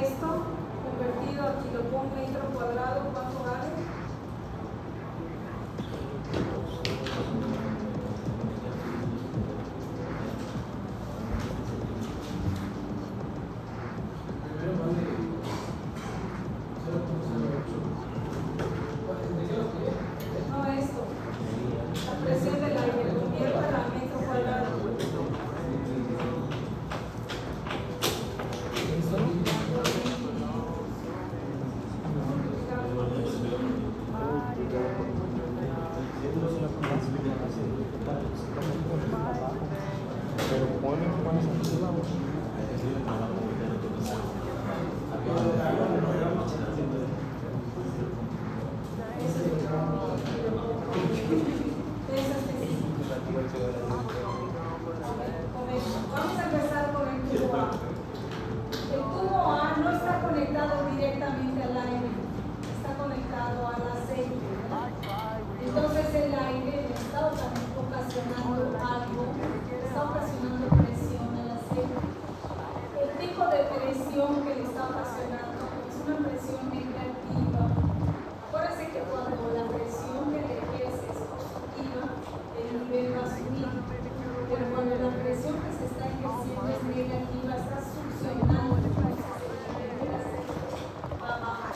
esto convertido a metro cuadrado, ¿cuánto vale? No, esto. La presión del aire, conviértela a metro cuadrado. Pero ponen Vamos a empezar con el tubo A. El tubo A no está conectado directamente al aire, está conectado al aceite, ¿verdad? Entonces el aire le está ocasionando algo, está ocasionando presión al aceite. El tipo de presión que le está ocasionando es una presión negativa. Acuérdense que cuando la presión que le ejerce es positiva, el nivel va a subir. Pero cuando la presión que se está ejerciendo es negativa, está succionando, entonces el nivel del aceite va a bajar.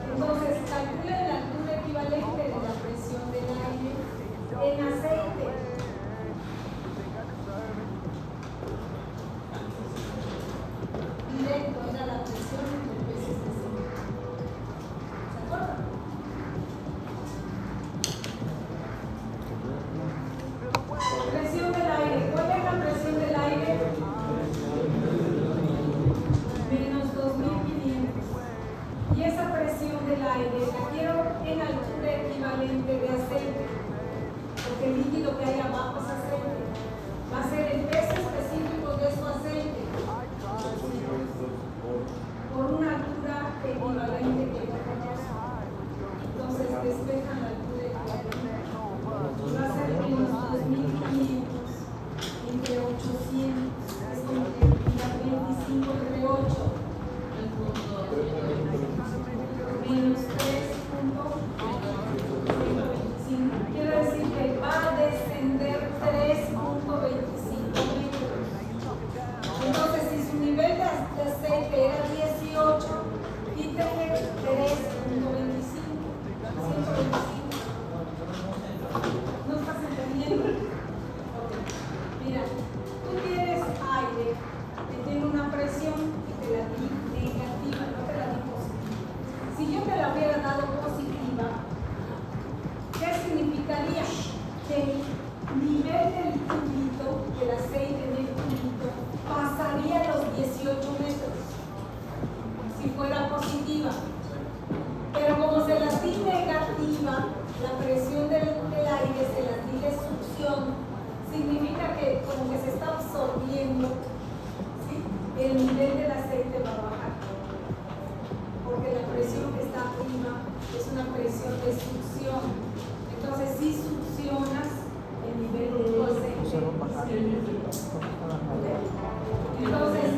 Entonces, calculen la altura equivalente de la presión del aire en aceite. Directo era la presión entre peces de aceite. ¿Se acuerdan? Presión del aire. ¿Cuál es la presión del aire? Menos 2500. Y esa presión del aire la quiero en altura equivalente de aceite, porque el líquido que hay abajo es aceite. Va a ser el peso específico de su aceite por una altura equivalente que yo conozco. Entonces despejan la altura equivalente. Va a ser menos 2500 entre 800, es entre 25 entre 8. Menos 3.125. Quiere decir que va a descender 3.25 metros. Entonces, si su nivel de aceite era 18, quítale 3.25. 125. ¿No estás entendiendo? Okay. Mira, tú tienes aire que tiene una presión y te la di negativa, no te la di positiva. Si yo te la hubiera dado positiva, ¿qué significaría? Que el nivel del tubito, del aceite en el tubito, pasaría los 18 metros si fuera positiva. Pero como se la di negativa, la presión del aire se la di de succión, significa que como que se está absorbiendo, ¿sí? El nivel del aceite va a bajar. Porque la presión que está arriba es una presión de succión. Entonces, si succionas, el nivel del aceite Entonces,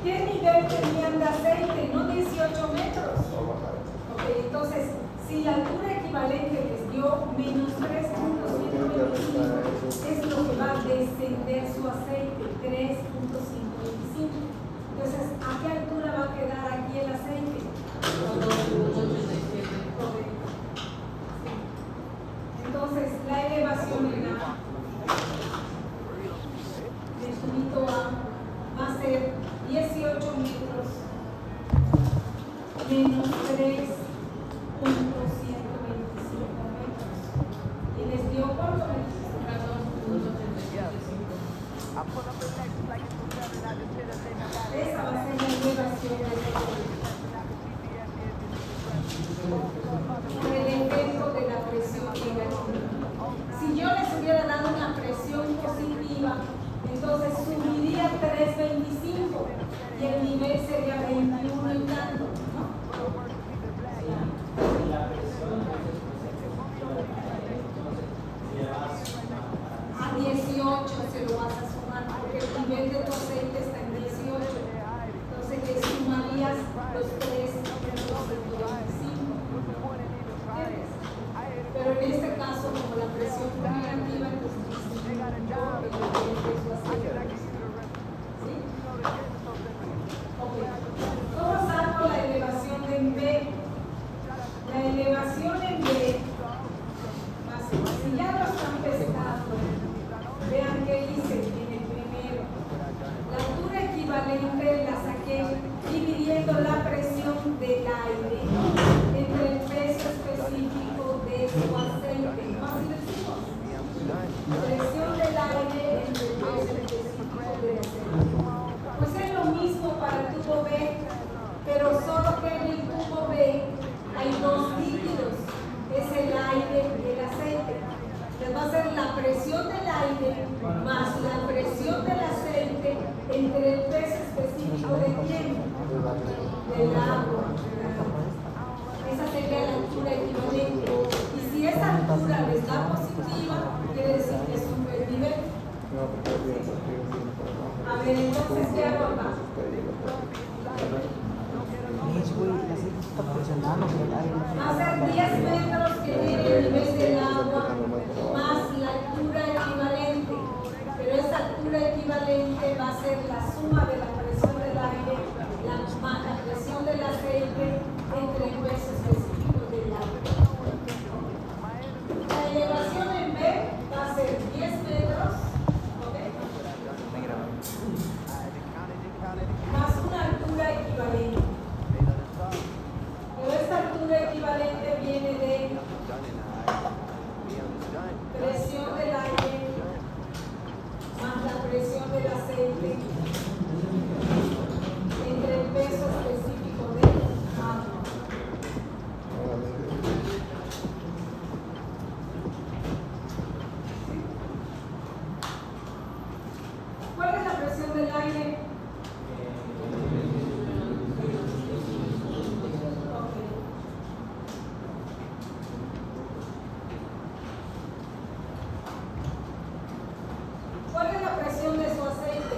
¿qué nivel tenían de aceite? No 18 metros. Okay, entonces, si la altura equivalente les dio menos 3.125, es lo que va a descender su aceite, 3.525. Entonces, ¿a qué altura va a quedar aquí el aceite? Entonces, la elevación en A del tubito A va a ser 18 metros menos 3.125 metros. ¿Y les dio cuánto? 14.85. Esa va a ser la elevación del por el efecto de la presión negativa. Si yo les hubiera dado una presión positiva, entonces subiría 3.25 y el nivel sería 21 y tanto, ¿no? ver, entonces, ¿qué hago acá? Va a ser 10 metros que tiene el nivel del agua más la altura equivalente. Pero esa altura equivalente va a ser la suma de la presión del aire más la presión del aceite entre el peso específico del aire. La elevación en B va a ser 10 metros, ¿ok? Más una altura equivalente. Pero esta altura equivalente viene de presión del aire más la presión del aceite entre el peso específico del agua. ¿Cuál es la presión del aire? ¿Cuál es la presión de su aceite?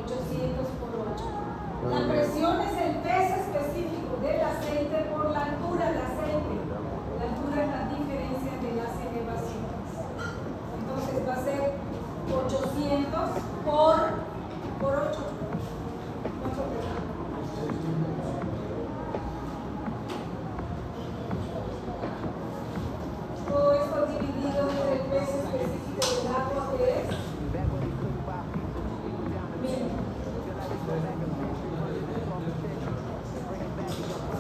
800 por 8. La presión es el peso específico del aceite por la altura del aceite. La altura es la diferencia de las elevaciones. Entonces va a ser 800 por 8. Todo esto dividido entre el peso específico del agua, que es 1000.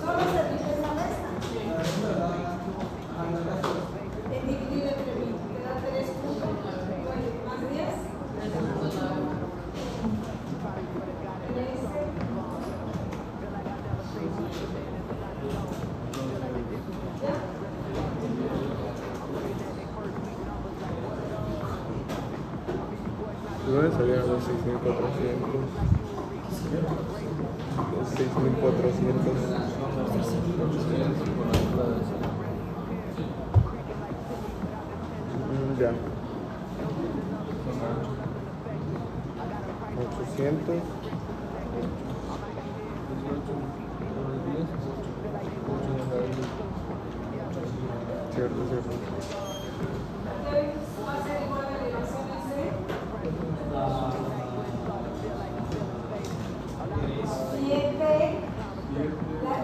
Solo se divide la resta. Es dividido entre 1000. Te da 3 puntos. Más 10. 13. ¿Ya? ¿De dónde salieron los 6.400? Los 6.400. Ya. 800. Cierto, cierto. Va a ser igual a la elevación en C. 7.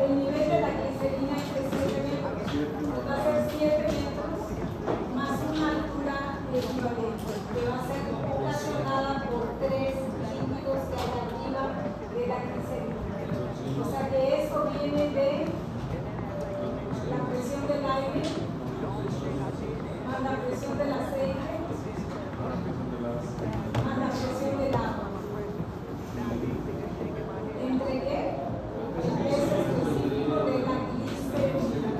El nivel de la glicerina es de 7 metros. Va a ser 7 metros más una altura equivalente, que va a ser ocasionada por 3 líquidos que hay arriba de la glicerina. O sea que esto viene de la presión del aire más la presión del aceite más la presión del agua. ¿Entre qué? El peso específico de la glicerina.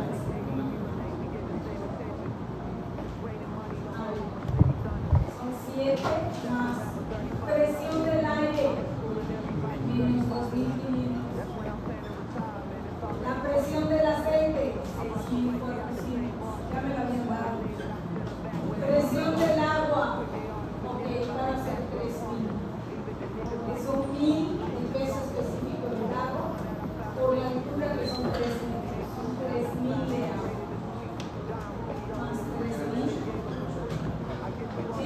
Son 7 más presión del aire menos 2500. La presión del aceite 6400. Ya me lo habían dado. Presión del agua, ok, para hacer 3000. Que son 1000 el peso específico del agua por la altura que son 3 metros. Son 3000 de agua. Más 3000.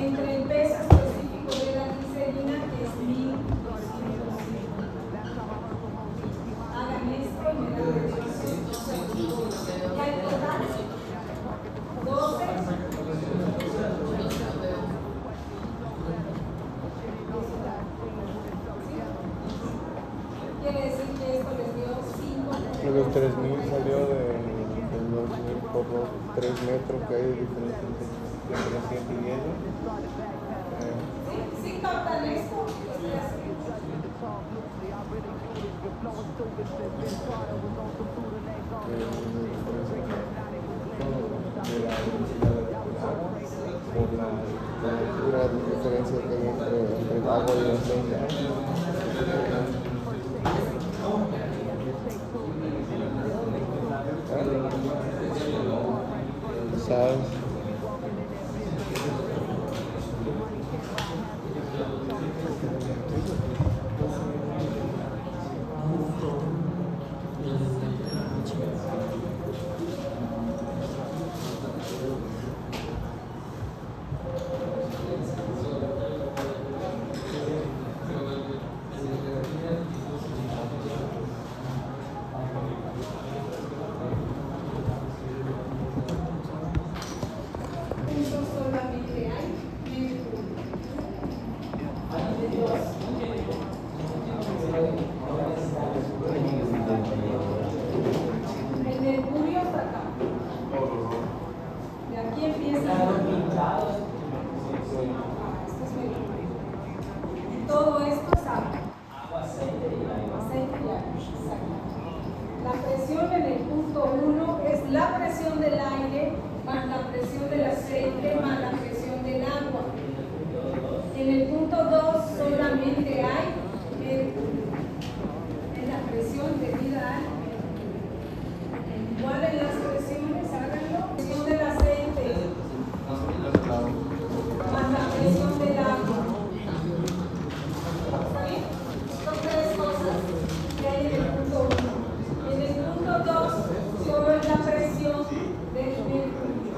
Entre el peso específico de la glicerina, que es 1250. Hagan esto y me dan la relación. Ya el total 12. Quiere decir que esto les dio 5. Los 3.000 salió de los 2.000 por los 3 metros que hay de diferencia entre 7 y 10. ¿Sí captan esto? Por la altura de diferencia que hay entre el agua y el aceite. ¿Sabes? Todo esto es agua. Aceite y agua. Exacto. La presión en el punto 1 es la presión del aire más la presión del aceite más la presión del agua. En el punto 2 solamente hay mercurio. Es la presión debida al mercurio. ¿Cuáles las presiones? Háganlo. Presión del aceite más la presión del agua. ¿Está bien? Son tres cosas que hay en el punto 1. En el punto 2 solo es la presión del mercurio.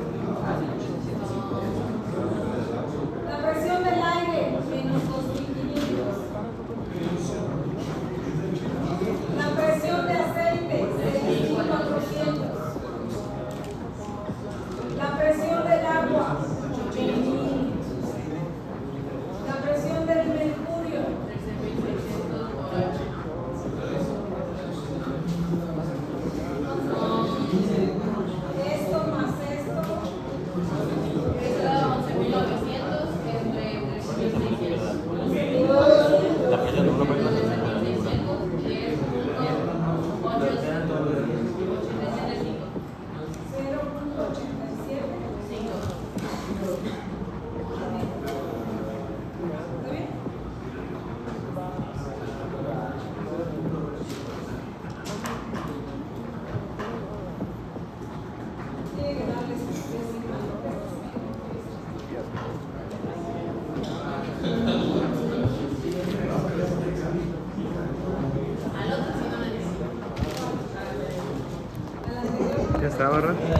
La presión del aire menos 2500. La presión de aceite 6400. La presión del agua 8000. La presión del mercurio 3600. Esto más esto. Esto da 11.900 entre 3.600. La presión de una persona. 3.600 y es 0.87. 5. ¿Está bien? Tiene que darles Al otro sí no necesito. a la anterior. Ya está, ¿verdad? Ya,